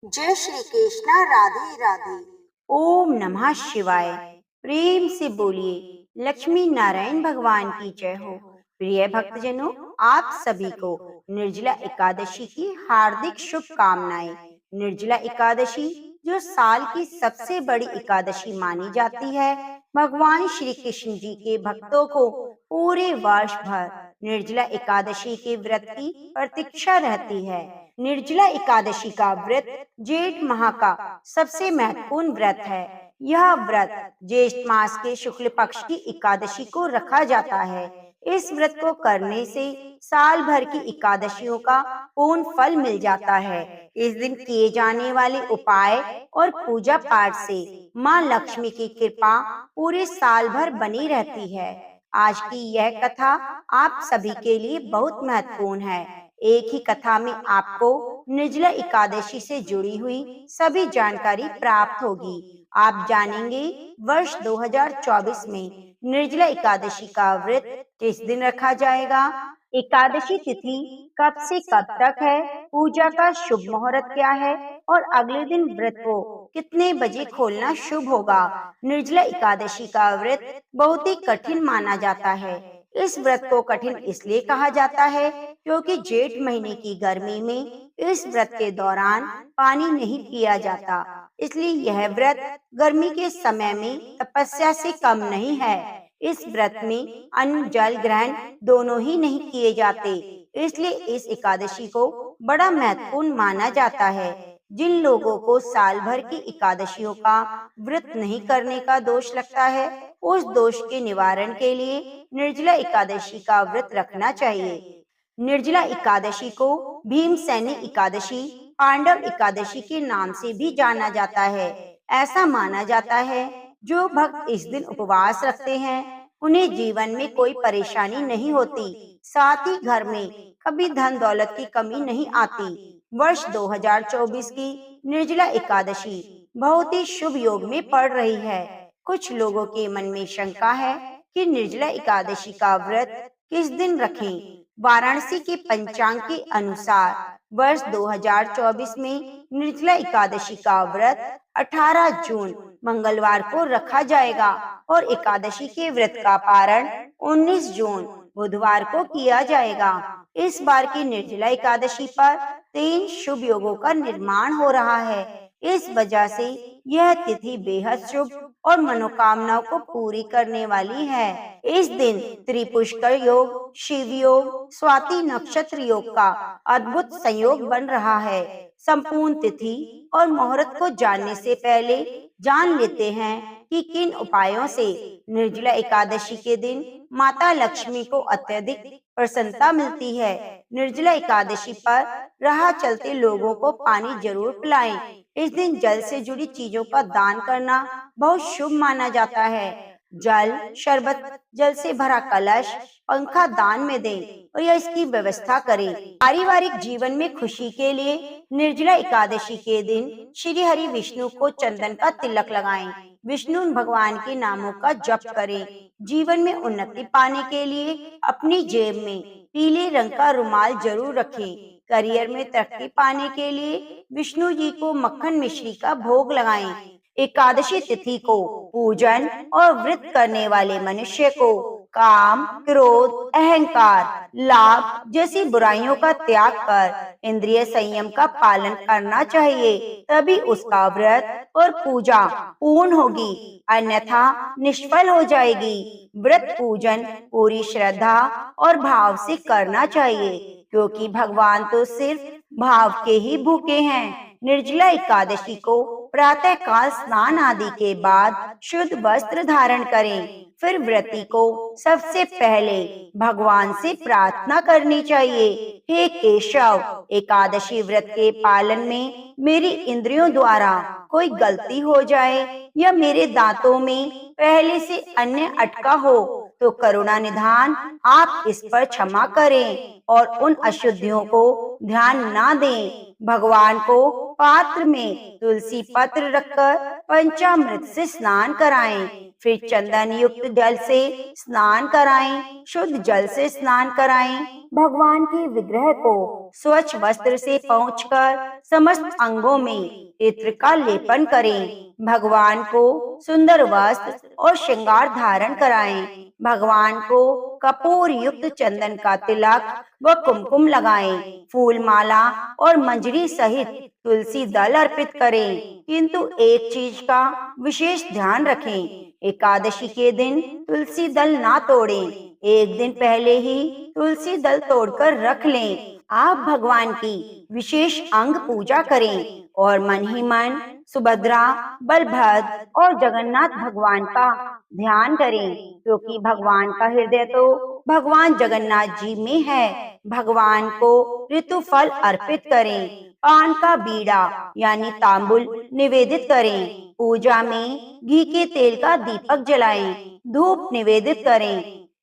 जय श्री कृष्णा। राधे राधे। ओम नमः शिवाय। प्रेम से बोलिए लक्ष्मी नारायण भगवान की जय हो। प्रिय भक्तजनों, आप सभी को निर्जला एकादशी की हार्दिक शुभकामनाएं। निर्जला एकादशी जो साल की सबसे बड़ी एकादशी मानी जाती है, भगवान श्री कृष्ण जी के भक्तों को पूरे वर्ष भर निर्जला एकादशी के व्रत की प्रतीक्षा रहती है। निर्जला एकादशी का व्रत जेठ माह का सबसे महत्वपूर्ण व्रत है। यह व्रत ज्येष्ठ मास के शुक्ल पक्ष की एकादशी को रखा जाता है। इस व्रत को करने से साल भर की एकादशियों का पूर्ण फल मिल जाता है। इस दिन किए जाने वाले उपाय और पूजा पाठ से माँ लक्ष्मी की कृपा पूरे साल भर बनी रहती है। आज की यह कथा आप सभी के लिए बहुत महत्वपूर्ण है। एक ही कथा में आपको निर्जला एकादशी से जुड़ी हुई सभी जानकारी प्राप्त होगी। आप जानेंगे वर्ष 2024 में निर्जला एकादशी का व्रत किस दिन रखा जाएगा, एकादशी तिथि कब से कब तक है, पूजा का शुभ मुहूर्त क्या है और अगले दिन व्रत को कितने बजे खोलना शुभ होगा। निर्जला एकादशी का व्रत बहुत ही कठिन माना जाता है। इस व्रत को कठिन इसलिए कहा जाता है क्योंकि जेठ महीने की गर्मी में इस व्रत के दौरान पानी नहीं पिया जाता। इसलिए यह व्रत गर्मी के समय में तपस्या से कम नहीं है। इस व्रत में अन्न जल ग्रहण दोनों ही नहीं किए जाते। इसलिए इस एकादशी को बड़ा महत्वपूर्ण माना जाता है। जिन लोगों को साल भर की एकादशियों का व्रत नहीं करने का दोष लगता है, उस दोष के निवारण के लिए निर्जला एकादशी का व्रत रखना चाहिए। निर्जला एकादशी को भीमसेनी एकादशी, पांडव एकादशी के नाम से भी जाना जाता है। ऐसा माना जाता है जो भक्त इस दिन उपवास रखते हैं, उन्हें जीवन में कोई परेशानी नहीं होती, साथ ही घर में कभी धन दौलत की कमी नहीं आती। वर्ष 2024 की निर्जला एकादशी बहुत ही शुभ योग में पड़ रही है। कुछ लोगों के मन में शंका है कि निर्जला एकादशी का व्रत किस दिन रखें। वाराणसी के पंचांग के अनुसार वर्ष 2024 में निर्जला एकादशी का व्रत 18 जून मंगलवार को रखा जाएगा और एकादशी के व्रत का पारण 19 जून बुधवार को किया जाएगा। इस बार की निर्जला एकादशी पर 3 शुभ योगों का निर्माण हो रहा है। इस वजह से यह तिथि बेहद शुभ और मनोकामनाओं को पूरी करने वाली है। इस दिन त्रिपुष्कर योग, शिव योग, स्वाति नक्षत्र योग का अद्भुत संयोग बन रहा है। संपूर्ण तिथि और मुहूर्त को जानने से पहले जान लेते हैं कि किन उपायों से निर्जला एकादशी के दिन माता लक्ष्मी को अत्यधिक प्रसन्नता मिलती है। निर्जला एकादशी पर राह चलते लोगों को पानी जरूर पिलाएं। इस दिन जल से जुड़ी चीजों का दान करना बहुत शुभ माना जाता है। जल, शरबत, जल से भरा कलश, पंखा दान में दें और या इसकी व्यवस्था करें। पारिवारिक जीवन में खुशी के लिए निर्जला एकादशी के दिन श्री हरि विष्णु को चंदन का तिलक लगाएं। विष्णु भगवान के नामों का जप करें। जीवन में उन्नति पाने के लिए अपनी जेब में पीले रंग का रुमाल जरूर रखें। करियर में तरक्की पाने के लिए विष्णु जी को मक्खन मिश्री का भोग लगाएं। एकादशी तिथि को पूजन और व्रत करने वाले मनुष्य को काम, क्रोध, अहंकार, लाभ जैसी बुराइयों का त्याग कर इंद्रिय संयम का पालन करना चाहिए, तभी उसका व्रत और पूजा पूर्ण होगी, अन्यथा निष्फल हो जाएगी। व्रत पूजन पूरी श्रद्धा और भाव से करना चाहिए, क्योंकि भगवान तो सिर्फ भाव के ही भूखे हैं। निर्जला एकादशी को प्रातः काल स्नान आदि के बाद शुद्ध वस्त्र धारण करें। फिर व्रती को सबसे पहले भगवान से प्रार्थना करनी चाहिए, हे केशव, एकादशी व्रत के पालन में मेरी इंद्रियों द्वारा कोई गलती हो जाए या मेरे दांतों में पहले से अन्य अटका हो तो करुणा निधान आप इस पर क्षमा करें और उन अशुद्धियों को ध्यान ना दें। भगवान को पात्र में तुलसी पत्र रखकर पंचामृत से स्नान कराएं, फिर चंदन युक्त जल से स्नान कराएं, शुद्ध जल से स्नान कराएं। भगवान के विग्रह को स्वच्छ वस्त्र से पोंछकर समस्त अंगों में इत्र का लेपन करें। भगवान को सुंदर वस्त्र और श्रृंगार धारण कराएं। भगवान को कपूर युक्त चंदन का तिलक व कुमकुम लगाएं। फूल माला और मंजरी सहित तुलसी दल अर्पित करें, किंतु एक चीज का विशेष ध्यान रखें, एकादशी के दिन तुलसी दल ना तोड़ें। एक दिन पहले ही तुलसी दल तोड़कर रख लें। आप भगवान की विशेष अंग पूजा करें और मन ही मन सुभद्रा, बलभद्र और जगन्नाथ भगवान का ध्यान करें, क्योंकि भगवान का हृदय तो भगवान जगन्नाथ जी में है। भगवान को ऋतु फल अर्पित करें, पान का बीड़ा यानी तांबुल निवेदित करें, पूजा में घी के तेल का दीपक जलाएं, धूप निवेदित करें।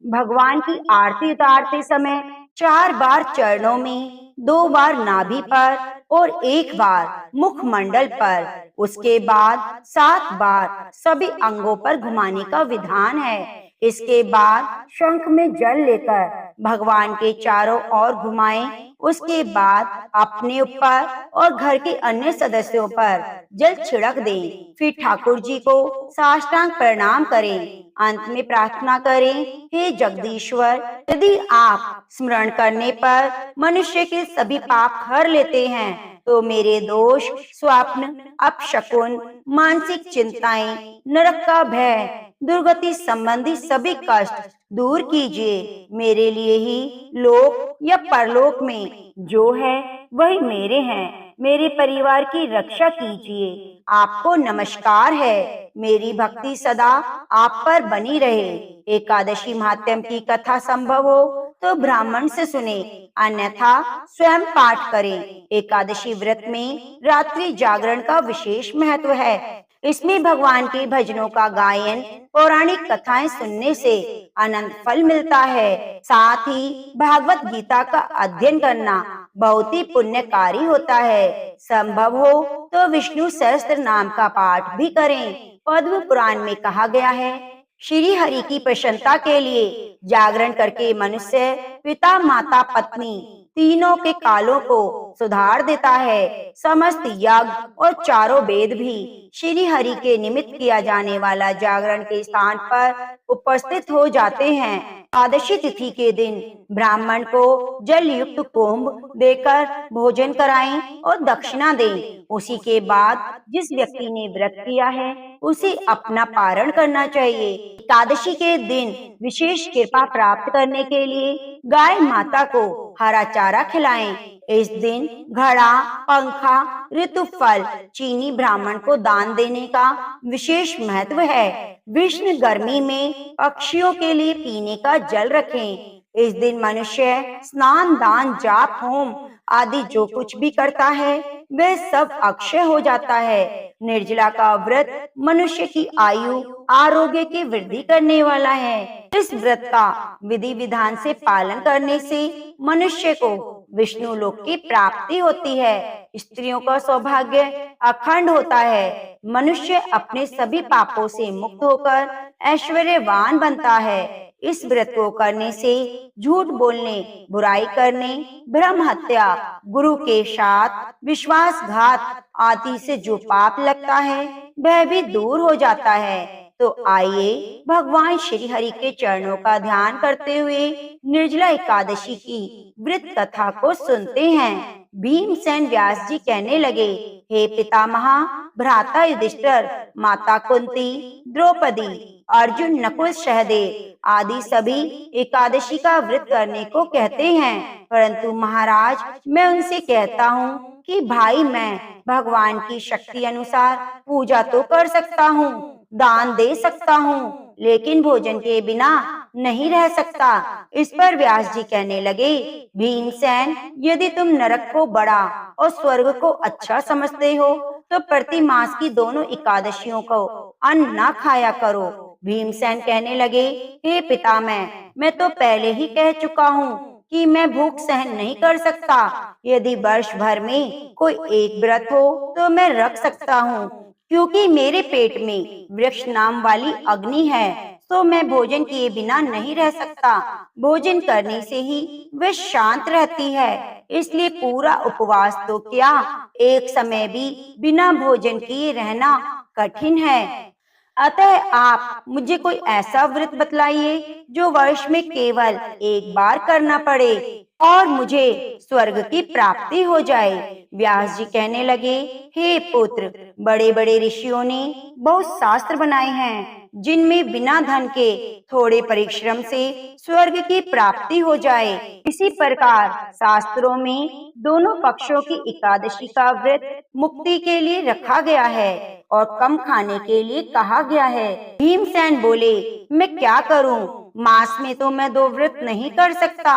भगवान की आरती उतारते समय 4 बार चरणों में, 2 बार नाभि पर और 1 बार मुखमंडल पर, उसके बाद 7 बार सभी अंगों पर घुमाने का विधान है। इसके बाद शंख में जल लेकर भगवान के चारों ओर घुमाएं। उसके बाद अपने ऊपर और घर के अन्य सदस्यों पर जल छिड़क दें। फिर ठाकुर जी को साष्टांग प्रणाम करें। अंत में प्रार्थना करें, हे जगदीश्वर, यदि आप स्मरण करने पर मनुष्य के सभी पाप हर लेते हैं, तो मेरे दोष, स्वप्न, अपशकुन, मानसिक चिंताएं, नरक का भय, दुर्गति संबंधी सभी कष्ट दूर कीजिए। मेरे लिए ही लोक या परलोक में जो है वही मेरे हैं। मेरे परिवार की रक्षा कीजिए। आपको नमस्कार है। मेरी भक्ति सदा आप पर बनी रहे। एकादशी महात्म्य की कथा संभव हो तो ब्राह्मण से सुने, अन्यथा स्वयं पाठ करें। एकादशी व्रत में रात्रि जागरण का विशेष महत्व है। इसमें भगवान के भजनों का गायन, पौराणिक कथाएं सुनने से अनंत फल मिलता है। साथ ही भागवत गीता का अध्ययन करना बहुत ही पुण्यकारी होता है। संभव हो तो विष्णु सहस्त्र नाम का पाठ भी करें। पद्म पुराण में कहा गया है, श्री हरि की प्रसन्नता के लिए जागरण करके मनुष्य पिता, माता, पत्नी तीनों के कालों को सुधार देता है। समस्त यज्ञ और चारों वेद भी श्री हरि के निमित्त किया जाने वाला जागरण के स्थान पर उपस्थित हो जाते हैं। एकादशी तिथि के दिन ब्राह्मण को जल युक्त कुंभ देकर भोजन कराएं और दक्षिणा दें। उसी के बाद जिस व्यक्ति ने व्रत किया है उसे अपना पारण करना चाहिए। एकादशी के दिन विशेष कृपा प्राप्त करने के लिए गाय माता को हरा चारा खिलाएं। इस दिन घड़ा, पंखा, ऋतुफल, चीनी ब्राह्मण को दान देने का विशेष महत्व है। भीषण गर्मी में पक्षियों के लिए पीने का जल रखें। इस दिन मनुष्य स्नान, दान, जाप, होम आदि जो कुछ भी करता है वह सब अक्षय हो जाता है। निर्जला का व्रत मनुष्य की आयु, आरोग्य की वृद्धि करने वाला है। इस व्रत का विधि विधान से पालन करने से मनुष्य को विष्णु लोक की प्राप्ति होती है। स्त्रियों का सौभाग्य अखंड होता है। मनुष्य अपने सभी पापों से मुक्त होकर ऐश्वर्यवान बनता है। इस व्रत को करने से झूठ बोलने, बुराई करने, ब्रह्म हत्या, गुरु के साथ विश्वासघात आदि से जो पाप लगता है वह भी दूर हो जाता है। तो आइए भगवान श्री हरि के चरणों का ध्यान करते हुए निर्जला एकादशी की व्रत कथा को सुनते हैं। भीमसेन व्यास जी कहने लगे, हे पितामहा, भ्राता युधिष्ठिर, माता कुंती, द्रौपदी, अर्जुन, नकुल, सहदेव आदि सभी एकादशी का व्रत करने को कहते हैं, परंतु महाराज मैं उनसे कहता हूँ कि भाई मैं भगवान की शक्ति अनुसार पूजा तो कर सकता हूँ, दान दे सकता हूँ, लेकिन भोजन के बिना नहीं रह सकता। इस पर व्यास जी कहने लगे, भीमसेन, यदि तुम नरक को बड़ा और स्वर्ग को अच्छा समझते हो तो प्रति मास की दोनों एकादशियों को अन्न न खाया करो। भीमसेन कहने लगे, हे पितामह, मैं तो पहले ही कह चुका हूँ कि मैं भूख सहन नहीं कर सकता। यदि वर्ष भर में कोई एक व्रत हो तो मैं रख सकता हूँ, क्योंकि मेरे पेट में वृक्ष नाम वाली अग्नि है, तो मैं भोजन किए बिना नहीं रह सकता। भोजन करने से ही वह शांत रहती है, इसलिए पूरा उपवास तो क्या, एक समय भी बिना भोजन किए रहना कठिन है। अतः आप मुझे कोई ऐसा व्रत बतलाइए जो वर्ष में केवल एक बार करना पड़े और मुझे स्वर्ग की प्राप्ति हो जाए। व्यास जी कहने लगे, हे पुत्र, बड़े बड़े ऋषियों ने बहुत शास्त्र बनाए हैं जिनमें बिना धन के थोड़े परिश्रम से स्वर्ग की प्राप्ति हो जाए। इसी प्रकार शास्त्रों में दोनों पक्षों की एकादशी का व्रत मुक्ति के लिए रखा गया है और कम खाने के लिए कहा गया है। भीमसेन बोले, मैं क्या करूं? मास में तो मैं 2 व्रत नहीं कर सकता।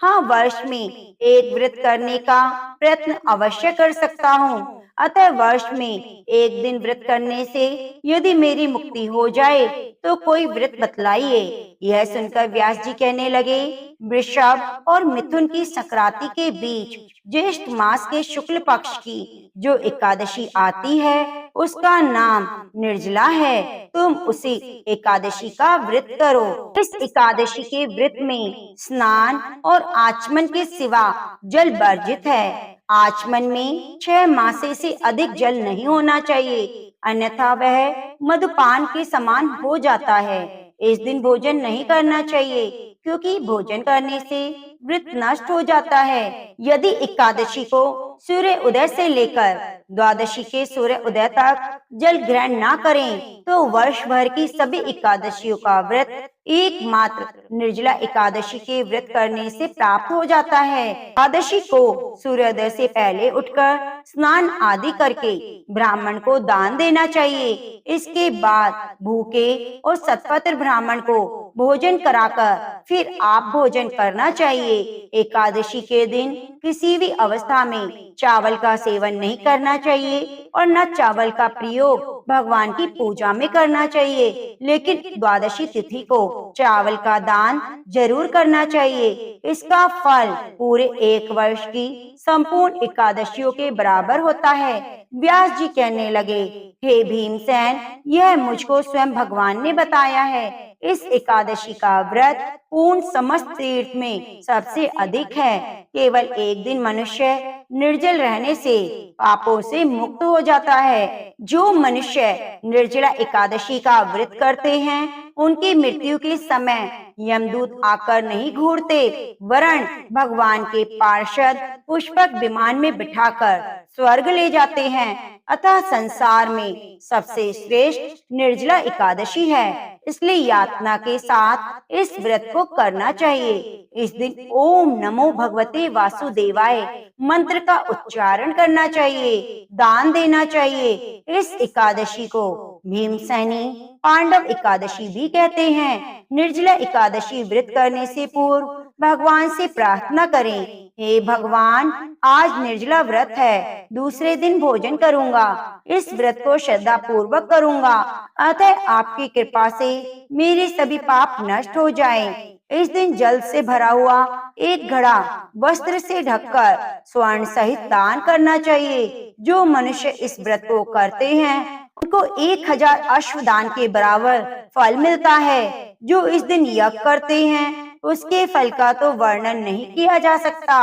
हाँ, वर्ष में एक व्रत करने का प्रयत्न अवश्य कर सकता हूँ। अतः वर्ष में एक दिन व्रत करने से यदि मेरी मुक्ति हो जाए तो कोई व्रत बतलाइए। यह सुनकर व्यास जी कहने लगे, वृषभ और मिथुन की संक्रांति के बीच ज्येष्ठ मास के शुक्ल पक्ष की जो एकादशी आती है उसका नाम निर्जला है। तुम उसी एकादशी का व्रत करो। इस एकादशी के व्रत में स्नान और आचमन के सिवा जल वर्जित है। आचमन में 6 मासे से अधिक जल नहीं होना चाहिए, अन्यथा वह मधुपान के समान हो जाता है। इस दिन भोजन नहीं करना चाहिए, क्योंकि भोजन करने से व्रत नष्ट हो जाता है। यदि एकादशी को सूर्य उदय से लेकर द्वादशी के सूर्य उदय तक जल ग्रहण ना करें तो वर्ष भर की सभी एकादशियों का व्रत एकमात्र निर्जला एकादशी के व्रत करने से प्राप्त हो जाता है। एकादशी को सूर्योदय से पहले उठकर स्नान आदि करके ब्राह्मण को दान देना चाहिए। इसके बाद भूखे और सत्पत्र ब्राह्मण को भोजन कराकर फिर आप भोजन करना चाहिए। एकादशी के दिन किसी भी अवस्था में चावल का सेवन नहीं करना चाहिए और न चावल का प्रयोग भगवान की पूजा में करना चाहिए, लेकिन द्वादशी तिथि को चावल का दान जरूर करना चाहिए। इसका फल पूरे 1 वर्ष की संपूर्ण एकादशियों के बराबर होता है। व्यास जी कहने लगे, हे भीमसेन, यह मुझको स्वयं भगवान ने बताया है। इस एकादशी का व्रत पूर्ण समस्त तीर्थ में सबसे अधिक है। केवल एक दिन मनुष्य निर्जल रहने से पापों से मुक्त हो जाता है। जो मनुष्य निर्जला एकादशी का व्रत करते हैं उनकी मृत्यु के समय यमदूत आकर नहीं घूरते, वरन भगवान के पार्षद पुष्पक विमान में बिठाकर स्वर्ग ले जाते हैं। अतः संसार में सबसे श्रेष्ठ निर्जला एकादशी है, इसलिए यातना के साथ इस व्रत को करना चाहिए। इस दिन ओम नमो भगवते वासुदेवाय मंत्र का उच्चारण करना चाहिए, दान देना चाहिए। इस एकादशी को भीमसेनी पांडव एकादशी भी कहते हैं। निर्जला एकादशी व्रत करने से पूर्व भगवान से प्रार्थना करें, हे भगवान, आज निर्जला व्रत है, दूसरे दिन भोजन करूंगा। इस व्रत को श्रद्धा पूर्वक करूंगा, अतः आपकी कृपा से मेरे सभी पाप नष्ट हो जाएं। इस दिन जल से भरा हुआ एक घड़ा वस्त्र से ढककर स्वर्ण सहित दान करना चाहिए। जो मनुष्य इस व्रत को करते हैं उनको 1000 अश्वदान के बराबर फल मिलता है। जो इस दिन यज्ञ करते हैं उसके फल का तो वर्णन नहीं किया जा सकता।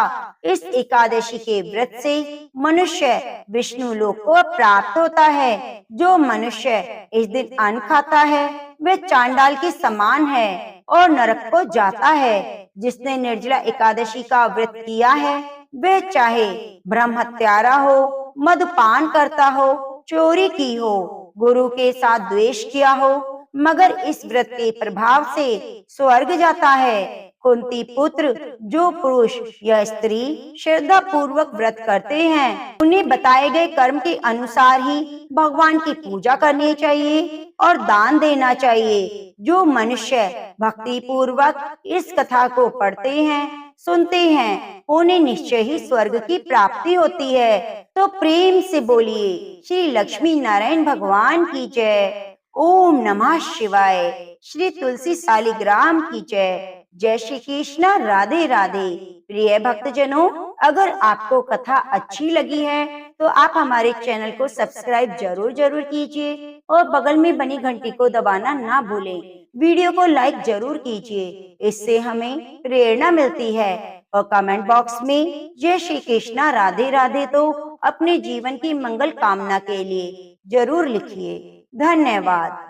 इस एकादशी के व्रत से मनुष्य विष्णु लोक को प्राप्त होता है। जो मनुष्य इस दिन अन्न खाता है वह चांडाल के समान है और नरक को जाता है। जिसने निर्जला एकादशी का व्रत किया है वह चाहे ब्रह्म हत्यारा हो, मदपान करता हो, चोरी की हो, गुरु के साथ द्वेष किया हो, मगर इस व्रत के प्रभाव से स्वर्ग जाता है। कुंती पुत्र, जो पुरुष या स्त्री श्रद्धा पूर्वक व्रत करते हैं उन्हें बताए गए कर्म के अनुसार ही भगवान की पूजा करनी चाहिए और दान देना चाहिए। जो मनुष्य भक्ति पूर्वक इस कथा को पढ़ते हैं, सुनते हैं, उन्हें निश्चय ही स्वर्ग की प्राप्ति होती है। तो प्रेम से बोलिए श्री लक्ष्मी नारायण भगवान की जय। ओम नमः शिवाय। श्री तुलसी सालिग्राम की जय। जय श्री कृष्ण, राधे राधे। प्रिय भक्तजनों, अगर आपको कथा अच्छी लगी है तो आप हमारे चैनल को सब्सक्राइब जरूर जरूर कीजिए और बगल में बनी घंटी को दबाना ना भूलें। वीडियो को लाइक जरूर कीजिए, इससे हमें प्रेरणा मिलती है। और कमेंट बॉक्स में जय श्री कृष्णा राधे राधे तो अपने जीवन की मंगल कामना के लिए जरूर लिखिए। धन्यवाद।